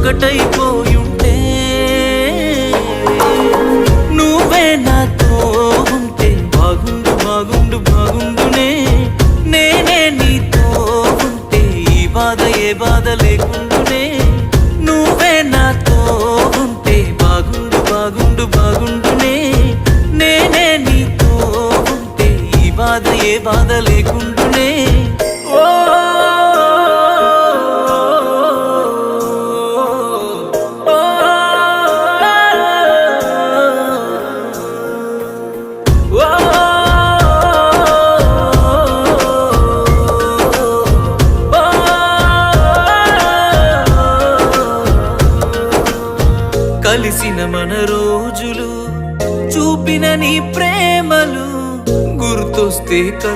ఒకటైపోయుంటే నువ్వే నాతో ఉంటే బాగుండు బాగుండు బాగుండునే నేనే నీతో ఉంటే ఈ బాధ ఏ బాధ లేకుండునే నువ్వే నాతో ఉంటే బాగుండు బాగుండు బాగుండునే నేనే నీతో ఉంటే ఈ బాధ ఏ బాధ లేకుండునే కలిసిన మన రోజులు చూపిన నీ ప్రేమలు గుర్తొస్తే